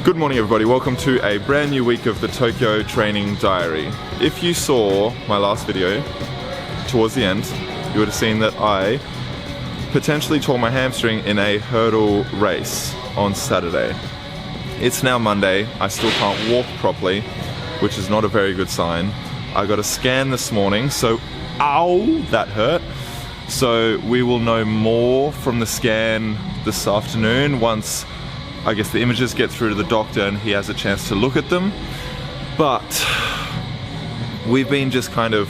Good morning everybody, welcome to a brand new week of the Tokyo Training Diary. If you saw my last video, towards the end, you would have seen that I potentially tore my hamstring in a hurdle race on Saturday. It's now Monday, I still can't walk properly, which is not a very good sign. I got a scan this morning, so ow, that hurt. So we will know more from the scan this afternoon once I guess the images get through to the doctor and he has a chance to look at them. But we've been just kind of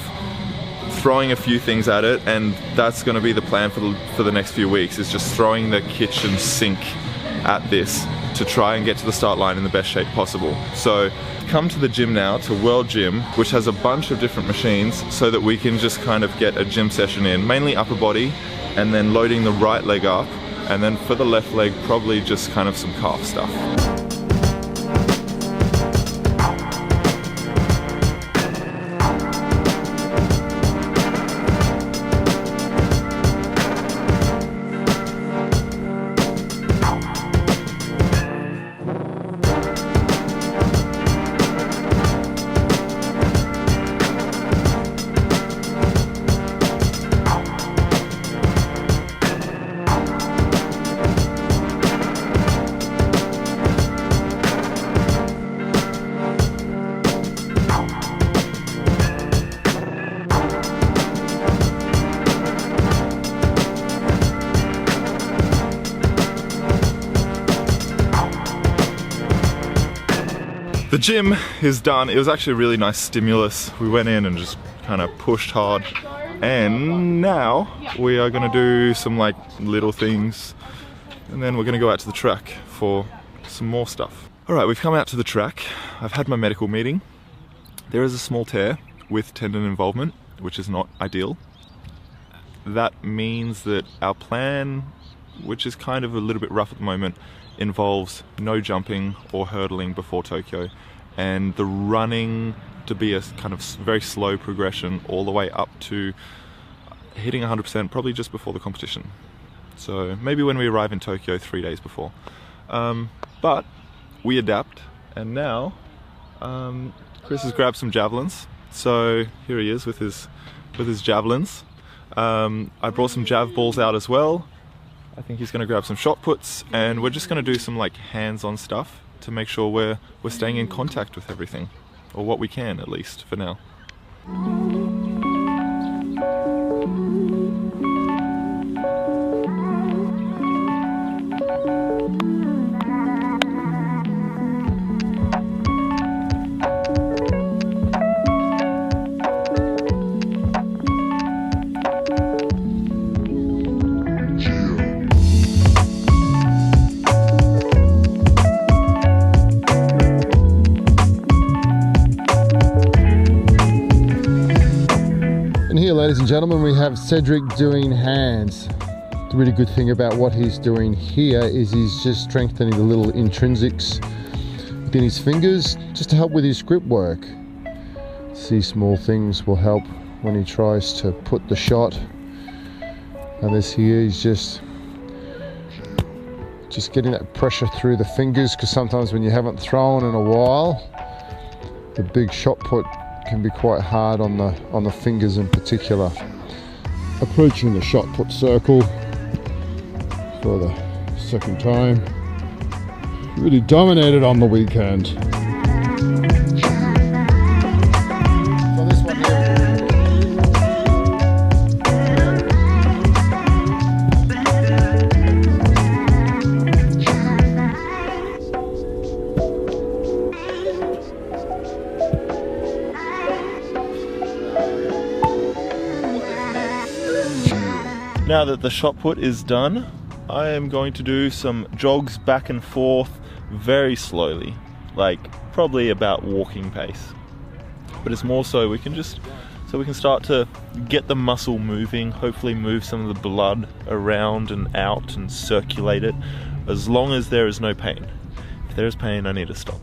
throwing a few things at it, and that's going to be the plan for the next few weeks, is just throwing the kitchen sink at this to try and get to the start line in the best shape possible. So come to the gym now, to World Gym, which has a bunch of different machines, so that we can just kind of get a gym session in, mainly upper body, and then loading the right leg up, and then for the left leg, probably just kind of some calf stuff. The gym is done. It was actually a really nice stimulus. We went in and just kind of pushed hard, and now we are going to do some like little things, and then we're going to go out to the track for some more stuff. Alright, we've come out to the track. I've had my medical meeting. There is a small tear with tendon involvement, which is not ideal. That means that our plan, which is kind of a little bit rough at the moment, involves no jumping or hurdling before Tokyo, and the running to be a kind of very slow progression all the way up to hitting 100% probably just before the competition. So maybe when we arrive in Tokyo 3 days before. But we adapt, and now Chris has grabbed some javelins. So here he is with his javelins. I brought some jav balls out as well. I think he's going to grab some shot puts, and we're just going to do some like hands-on stuff to make sure we're staying in contact with everything, or what we can at least for now. Here, ladies and gentlemen, we have Cedric doing hands. The really good thing about what he's doing here is he's just strengthening the little intrinsics within his fingers just to help with his grip work. These small things will help when he tries to put the shot. And this here is just getting that pressure through the fingers, because sometimes when you haven't thrown in a while, the big shot put can be quite hard on the fingers in particular. Approaching the shot put circle for the second time. Really dominated on the weekend. So this one here. Now that the shot put is done, I am going to do some jogs back and forth very slowly, like probably about walking pace. But it's more so we can start to get the muscle moving, hopefully move some of the blood around and out and circulate it, as long as there is no pain. If there is pain, I need to stop.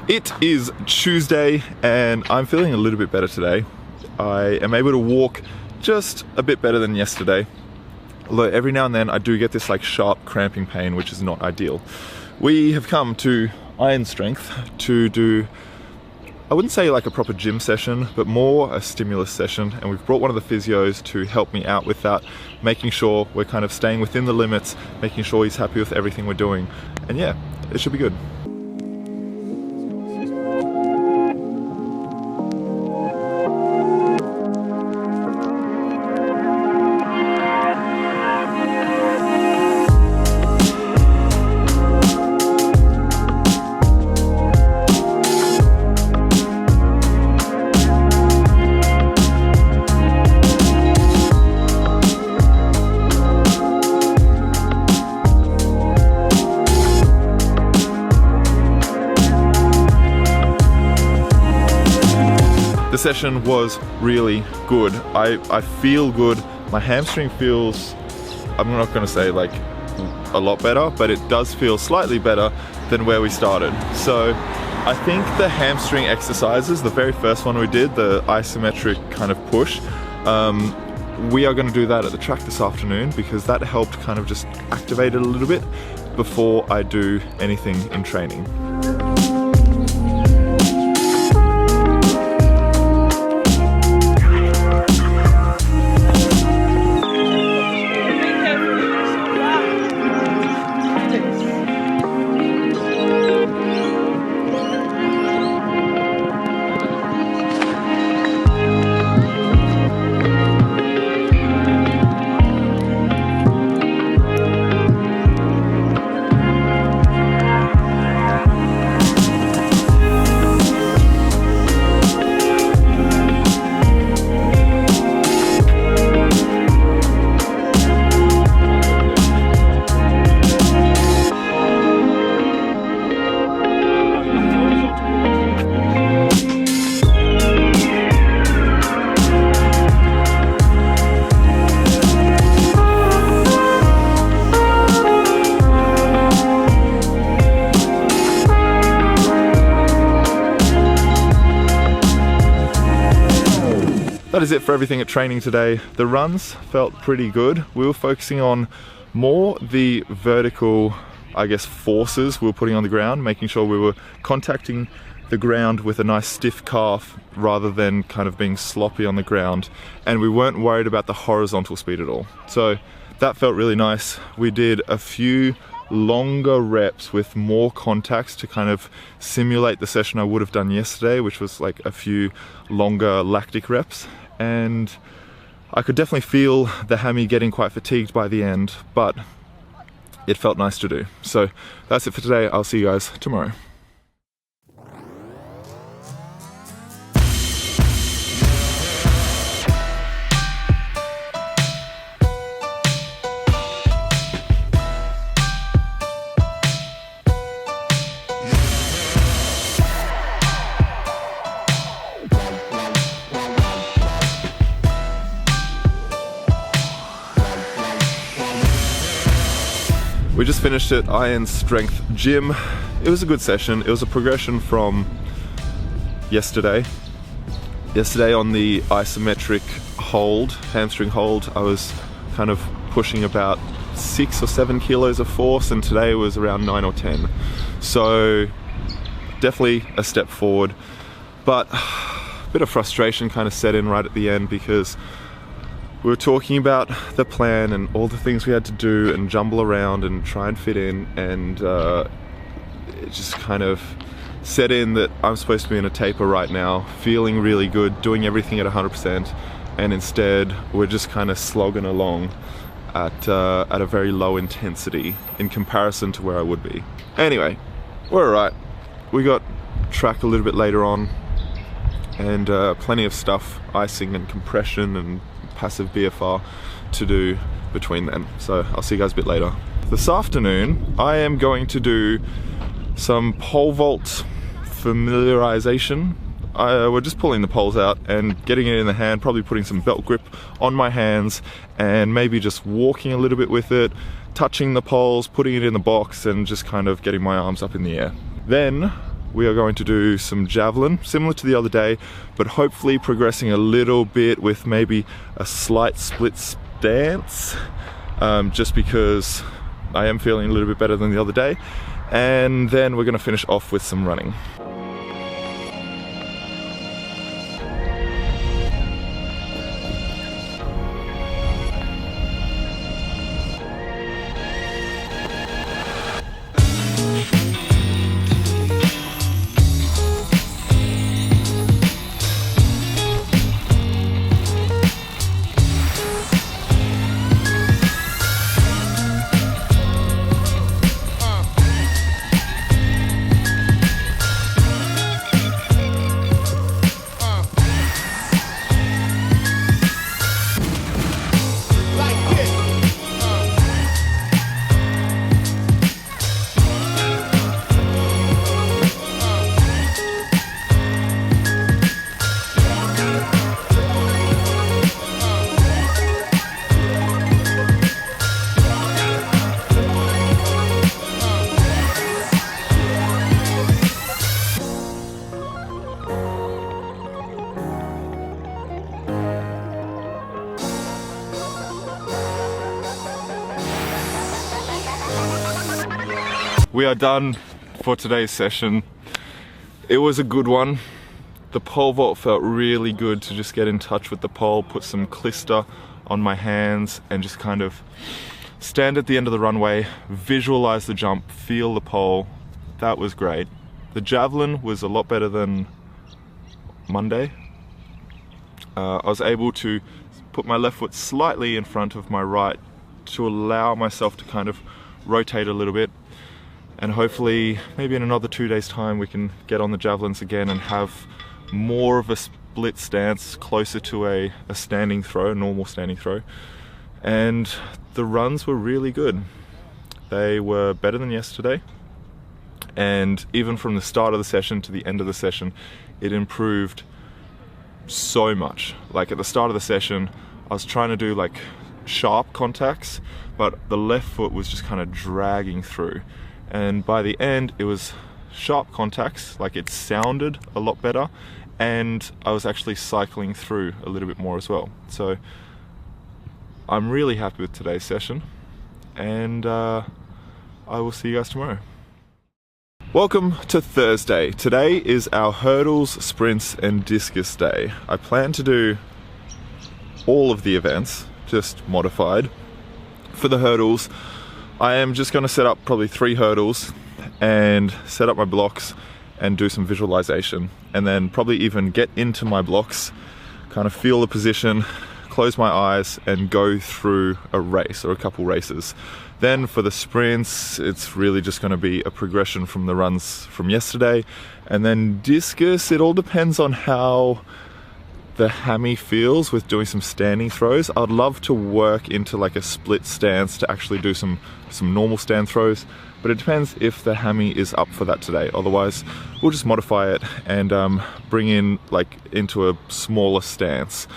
It is Tuesday and I'm feeling a little bit better today. I am able to walk just a bit better than yesterday. Although every now and then I do get this like sharp cramping pain, which is not ideal. We have come to Iron Strength to do, I wouldn't say like a proper gym session, but more a stimulus session. And we've brought one of the physios to help me out with that, making sure we're kind of staying within the limits, making sure he's happy with everything we're doing. And yeah, it should be good. The session was really good. I feel good. My hamstring feels, I'm not going to say like a lot better, but it does feel slightly better than where we started. So I think the hamstring exercises, the very first one we did, the isometric kind of push, we are going to do that at the track this afternoon because that helped kind of just activate it a little bit before I do anything in training. That is it for everything at training today. The runs felt pretty good. We were focusing on more the vertical, I guess, forces we were putting on the ground, making sure we were contacting the ground with a nice stiff calf rather than kind of being sloppy on the ground. And we weren't worried about the horizontal speed at all. So that felt really nice. We did a few longer reps with more contacts to kind of simulate the session I would have done yesterday, which was like a few longer lactic reps. And I could definitely feel the hammy getting quite fatigued by the end, but it felt nice to do. So that's it for today. I'll see you guys tomorrow. We just finished at Iron Strength Gym. It was a good session. It was a progression from yesterday. Yesterday on the isometric hold, hamstring hold, I was kind of pushing about 6 or 7 kilos of force, and today was around 9 or 10. So definitely a step forward, but a bit of frustration kind of set in right at the end because we were talking about the plan and all the things we had to do and jumble around and try and fit in, and it just kind of set in that I'm supposed to be in a taper right now, feeling really good, doing everything at 100%, and instead we're just kind of slogging along at a very low intensity in comparison to where I would be. Anyway, we're alright. We got track a little bit later on, and plenty of stuff, icing and compression and passive BFR to do between then. So I'll see you guys a bit later. This afternoon I am going to do some pole vault familiarization. We're just pulling the poles out and getting it in the hand, probably putting some belt grip on my hands and maybe just walking a little bit with it, touching the poles, putting it in the box and just kind of getting my arms up in the air. Then we are going to do some javelin, similar to the other day, but hopefully progressing a little bit with maybe a slight split stance, just because I am feeling a little bit better than the other day. And then we're going to finish off with some running. We are done for today's session. It was a good one. The pole vault felt really good to just get in touch with the pole, put some clister on my hands and just kind of stand at the end of the runway, visualize the jump, feel the pole. That was great. The javelin was a lot better than Monday. I was able to put my left foot slightly in front of my right to allow myself to kind of rotate a little bit. And hopefully, maybe in another 2 days' time, we can get on the javelins again and have more of a split stance, closer to a standing throw, a normal standing throw. And the runs were really good. They were better than yesterday. And even from the start of the session to the end of the session, it improved so much. Like at the start of the session, I was trying to do like sharp contacts, but the left foot was just kind of dragging through. And by the end, it was sharp contacts, like it sounded a lot better, and I was actually cycling through a little bit more as well. So I'm really happy with today's session, and I will see you guys tomorrow. Welcome to Thursday. Today is our hurdles, sprints, and discus day. I plan to do all of the events, just modified. For the hurdles, I am just going to set up probably 3 hurdles and set up my blocks and do some visualization, and then probably even get into my blocks, kind of feel the position, close my eyes and go through a race or a couple races. Then for the sprints, it's really just going to be a progression from the runs from yesterday. And then discus, it all depends on how the hammy feels with doing some standing throws. I'd love to work into like a split stance to actually do some normal stand throws, but it depends if the hammy is up for that today. Otherwise, we'll just modify it and bring in like into a smaller stance.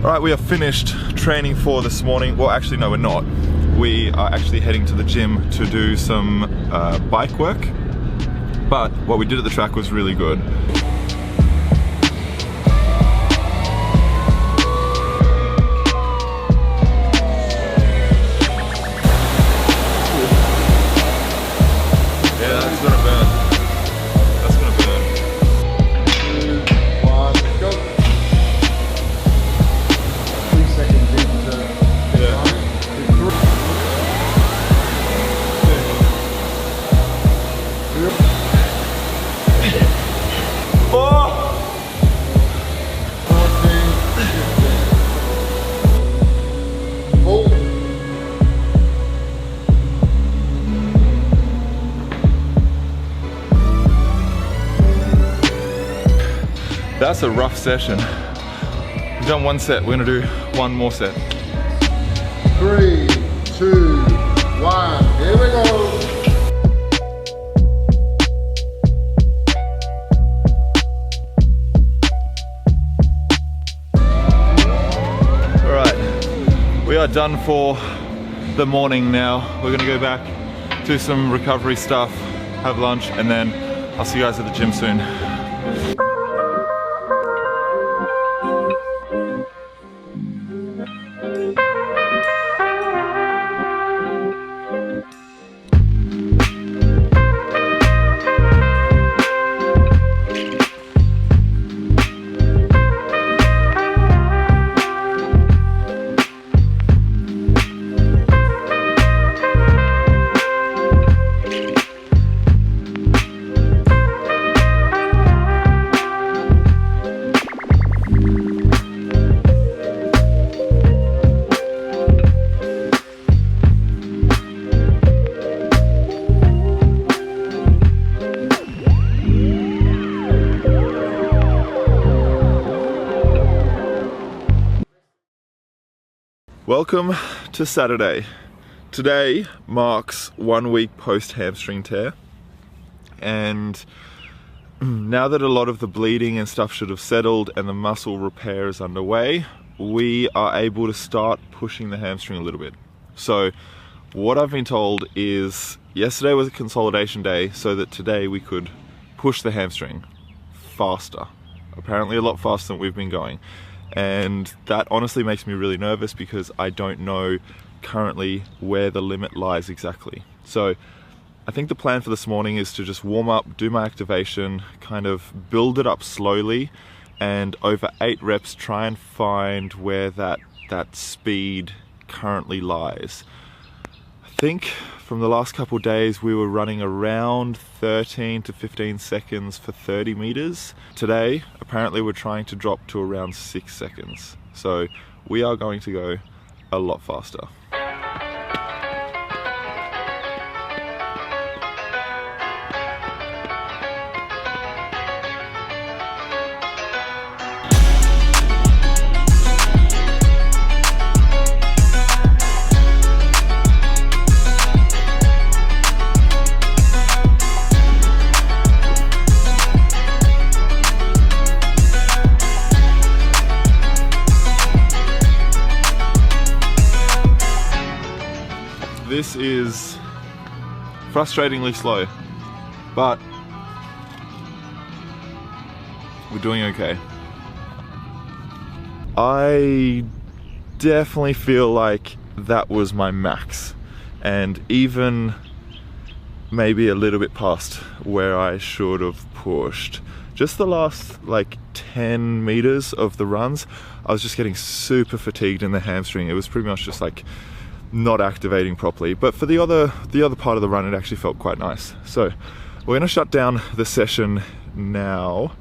Alright, we are finished training for this morning. Well, actually no, we're not. We are actually heading to the gym to do some bike work. But what we did at the track was really good. Yeah, that's gonna burn. That's gonna burn. 1, go. 3 seconds into Yeah. 4. 14, 15. Hold. That's a rough session. We've done one set, we're gonna do one more set. 3, 2, 1. Here we go. Alright, we are done for the morning now. We're gonna go back, do some recovery stuff, have lunch, and then I'll see you guys at the gym soon. Welcome to Saturday. Today marks 1 week post hamstring tear, and now that a lot of the bleeding and stuff should have settled and the muscle repair is underway, we are able to start pushing the hamstring a little bit. So what I've been told is yesterday was a consolidation day so that today we could push the hamstring faster, apparently a lot faster than we've been going. And that honestly makes me really nervous because I don't know currently where the limit lies exactly. So I think the plan for this morning is to just warm up, do my activation, kind of build it up slowly, and over 8 reps try and find where that speed currently lies. I think from the last couple of days we were running around 13 to 15 seconds for 30 meters. Today, apparently we're trying to drop to around 6 seconds. So we are going to go a lot faster. This is frustratingly slow, but we're doing okay. I definitely feel like that was my max, and even maybe a little bit past where I should have pushed. Just the last like 10 meters of the runs, I was just getting super fatigued in the hamstring. It was pretty much just like not activating properly, but for the other part of the run it actually felt quite nice. So we're gonna shut down the session now.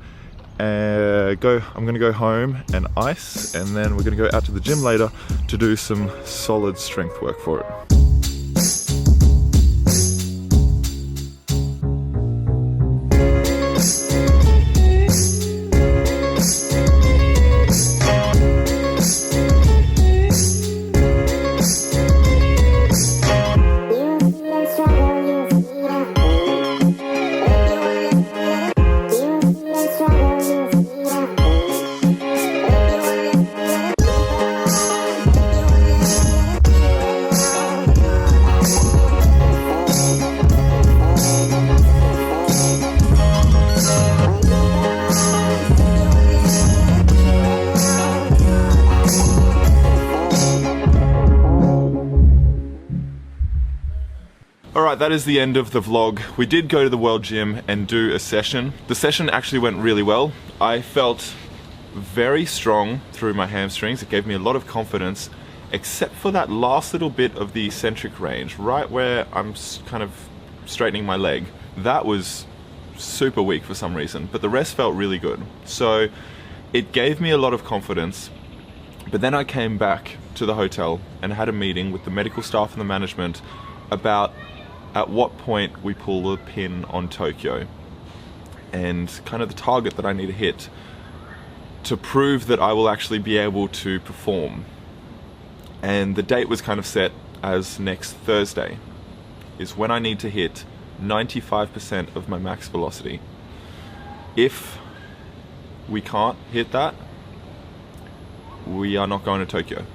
I'm gonna go home and ice, and then we're gonna go out to the gym later to do some solid strength work for it. Alright, that is the end of the vlog. We did go to the World Gym and do a session. The session actually went really well. I felt very strong through my hamstrings. It gave me a lot of confidence, except for that last little bit of the eccentric range, right where I'm kind of straightening my leg. That was super weak for some reason, but the rest felt really good. So it gave me a lot of confidence. But then I came back to the hotel and had a meeting with the medical staff and the management about at what point we pull the pin on Tokyo and kind of the target that I need to hit to prove that I will actually be able to perform. And the date was kind of set as next Thursday is when I need to hit 95% of my max velocity. If we can't hit that, we are not going to Tokyo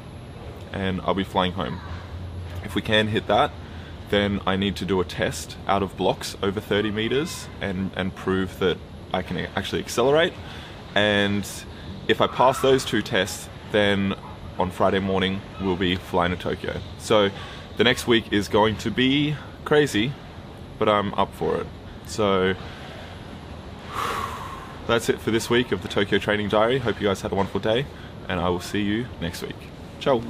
and I'll be flying home. If we can hit that, then I need to do a test out of blocks over 30 meters and prove that I can actually accelerate. And if I pass those two tests, then on Friday morning we'll be flying to Tokyo. So the next week is going to be crazy, but I'm up for it. So that's it for this week of the Tokyo Training Diary. Hope you guys had a wonderful day, and I will see you next week. Ciao.